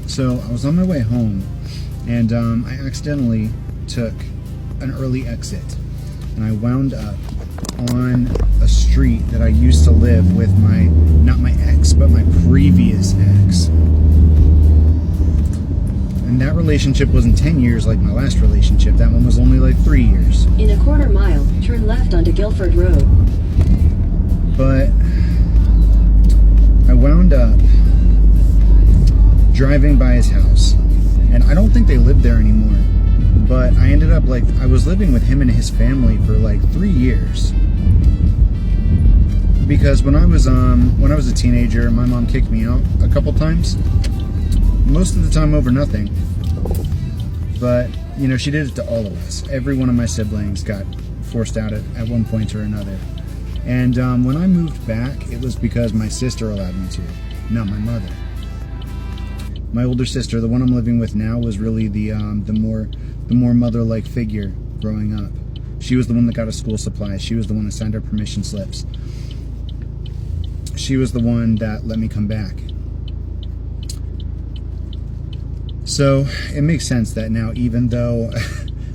So I was on my way home, and I accidentally took an early exit, and I wound up on a street that I used to live with not my ex, but my previous ex. And that relationship wasn't 10 years like my last relationship. That one was only like 3 years. In a quarter mile, turn left onto Guilford Road. But I wound up driving by his house, and I don't think they live there anymore, but I ended up I was living with him and his family for like 3 years, because when I was a teenager, my mom kicked me out a couple times, most of the time over nothing, but she did it to all of us. Every one of my siblings got forced out at one point or another. And when I moved back, it was because my sister allowed me to, not my mother. My older sister, the one I'm living with now, was really the more mother-like figure growing up. She was the one that got us school supplies. She was the one that signed our permission slips. She was the one that let me come back. So it makes sense that now, even though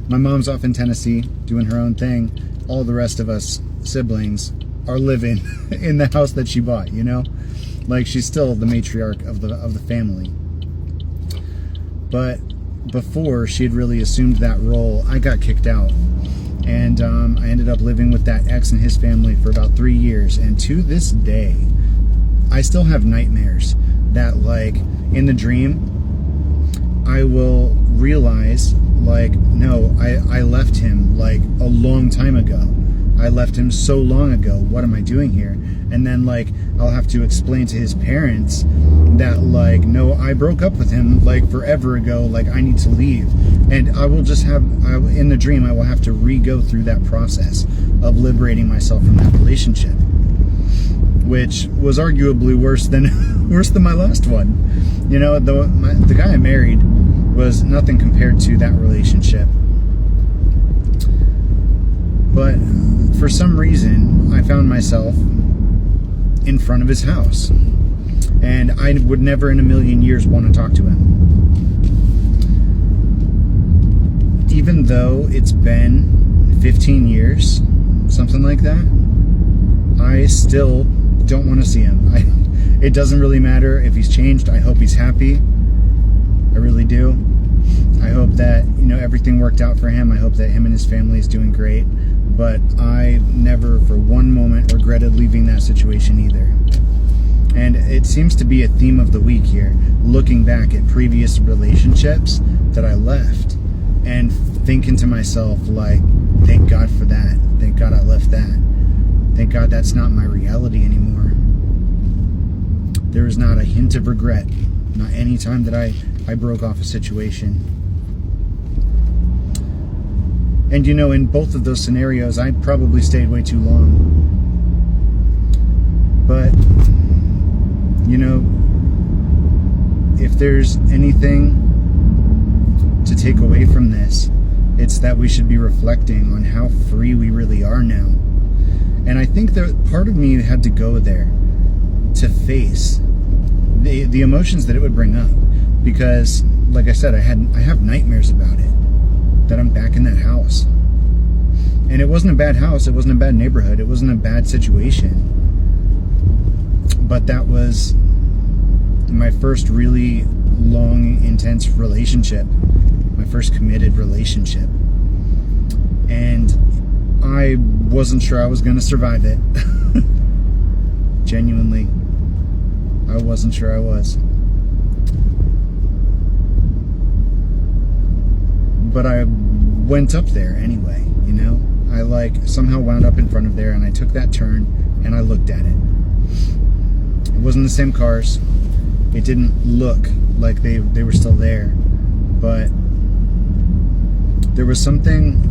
my mom's off in Tennessee doing her own thing, all the rest of us siblings are living in the house that she bought, Like, she's still the matriarch of the family. But before she had really assumed that role, I got kicked out. And I ended up living with that ex and his family for about 3 years. And to this day, I still have nightmares that, in the dream, I will realize, no, I left him, a long time ago. I left him so long ago. What am I doing here? And then, I'll have to explain to his parents that, no, I broke up with him, forever ago. I need to leave. And I will just in the dream, I will have to re-go through that process of liberating myself from that relationship, which was arguably worse than my last one. The guy I married was nothing compared to that relationship. But for some reason, I found myself in front of his house, and I would never in a million years want to talk to him. Even though it's been 15 years, something like that, I still don't want to see him. It doesn't really matter if he's changed. I hope he's happy. I really do. I hope that, everything worked out for him. I hope that him and his family is doing great. But I never for one moment regretted leaving that situation either. And it seems to be a theme of the week here, looking back at previous relationships that I left and thinking to myself, thank God for that. Thank God I left that. Thank God that's not my reality anymore. There is not a hint of regret, not any time that I broke off a situation. And in both of those scenarios, I probably stayed way too long. But, if there's anything to take away from this, it's that we should be reflecting on how free we really are now. And I think that part of me had to go there to face the emotions that it would bring up. Because, like I said, I have nightmares about it. That I'm back in that house. And it wasn't a bad house, it wasn't a bad neighborhood, it wasn't a bad situation. But that was my first really long, intense relationship. My first committed relationship. And I wasn't sure I was going to survive it. Genuinely. I wasn't sure I was. But I went up there anyway, I somehow wound up in front of there, and I took that turn and I looked at it. It wasn't the same cars. It didn't look like they were still there, but there was something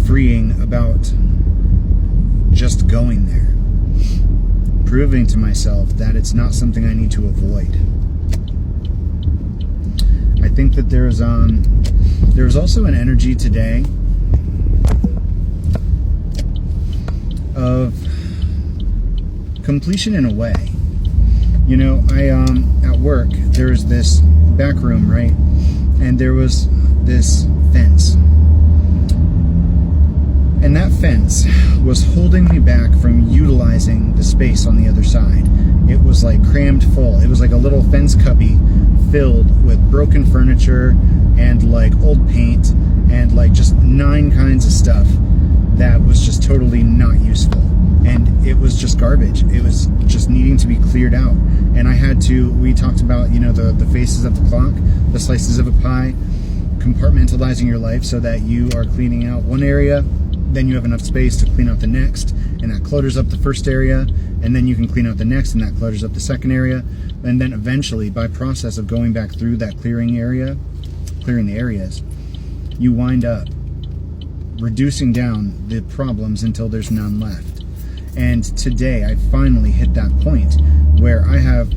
freeing about just going there, proving to myself that it's not something I need to avoid. I think that there's also an energy today of completion in a way. At work, there's this back room, right? And there was this fence. And that fence was holding me back from utilizing the space on the other side. It was like crammed full. It was like a little fence cubby filled with broken furniture and like old paint and like just 9 kinds of stuff that was just totally not useful. And it was just garbage. It was just needing to be cleared out. And I had to, we talked about, you know, the faces of the clock, the slices of a pie, compartmentalizing your life so that you are cleaning out one area, then you have enough space to clean out the next, and that clutters up the first area, and then you can clean out the next, and that clutters up the second area. And then eventually, by process of going back through that clearing the areas, you wind up reducing down the problems until there's none left. And today I finally hit that point where I have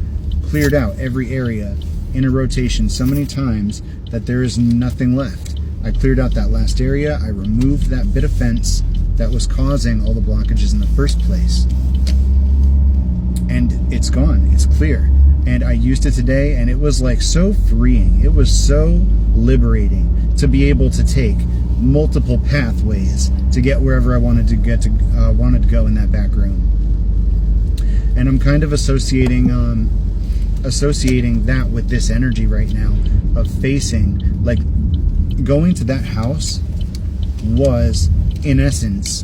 cleared out every area in a rotation so many times that there is nothing left. I cleared out that last area. I removed that bit of fence that was causing all the blockages in the first place. And it's gone. It's clear. And I used it today, and it was like so freeing. It was so liberating to be able to take multiple pathways to get wherever I wanted to get to wanted to go in that back room. And I'm kind of associating that with this energy right now of facing, like, going to that house was in essence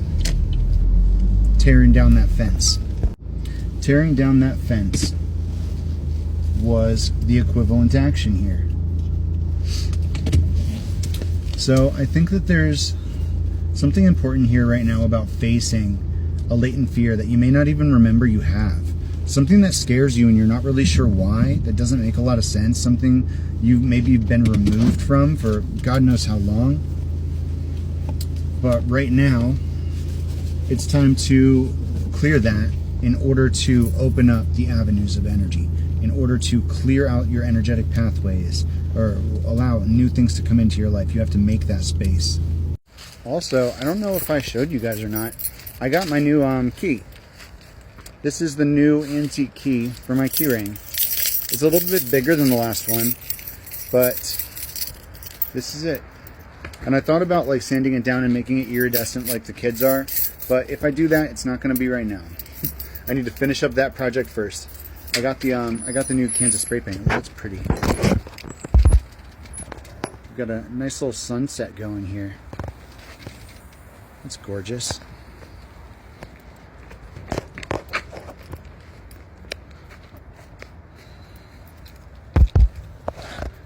tearing down that fence. Tearing down that fence was the equivalent action here. So I think that there's something important here right now about facing a latent fear that you may not even remember you have. Something that scares you and you're not really sure why, that doesn't make a lot of sense, something you've maybe been removed from for God knows how long. But right now, it's time to clear that in order to open up the avenues of energy, in order to clear out your energetic pathways or allow new things to come into your life. You have to make that space. Also, I don't know if I showed you guys or not, I got my new key. This is the new antique key for my key ring. It's a little bit bigger than the last one, but this is it. And I thought about like sanding it down and making it iridescent like the kids are, but if I do that, it's not going to be right now. I need to finish up that project first. I got the new Kansas spray paint. Oh, that's pretty. We've got a nice little sunset going here. That's gorgeous.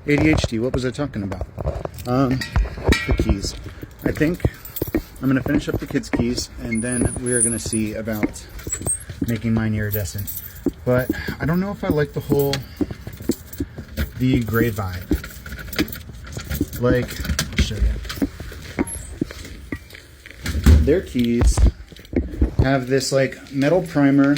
ADHD, what was I talking about? The keys. I think I'm going to finish up the kids' keys, and then we're going to see about making mine iridescent. But I don't know if I like the gray vibe. Like, I'll show you. Their keys have this like metal primer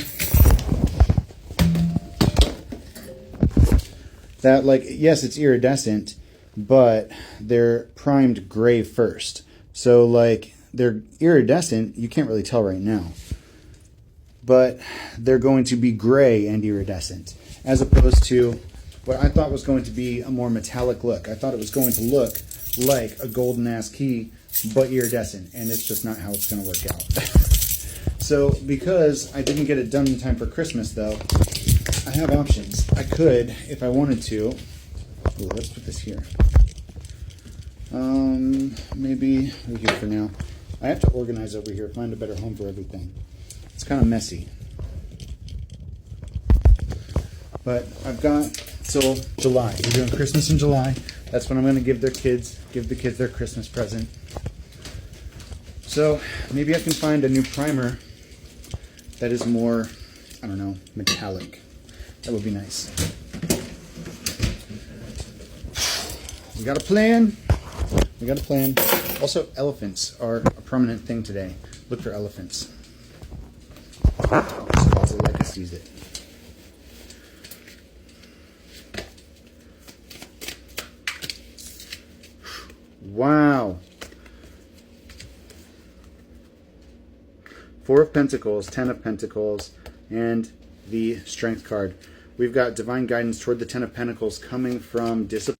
that, like, yes, it's iridescent, but they're primed gray first. So like they're iridescent, you can't really tell right now, but they're going to be gray and iridescent, as opposed to what I thought was going to be a more metallic look. I thought it was going to look like a golden ass key, but iridescent, and it's just not how it's going to work out. So because I didn't get it done in time for Christmas though, I have options. I could, if I wanted to, ooh, let's put this here. Maybe over here for now. I have to organize over here, find a better home for everything. It's kind of messy. But I've got till July. We're doing Christmas in July. That's when I'm going to give the kids their Christmas present. So maybe I can find a new primer that is more, I don't know, metallic. That would be nice. We got a plan. We got a plan. Also, elephants are a prominent thing today. Look for elephants. So Leica sees it. Wow. 4 of Pentacles, 10 of Pentacles, and the Strength card. We've got divine guidance toward the Ten of Pentacles coming from discipline.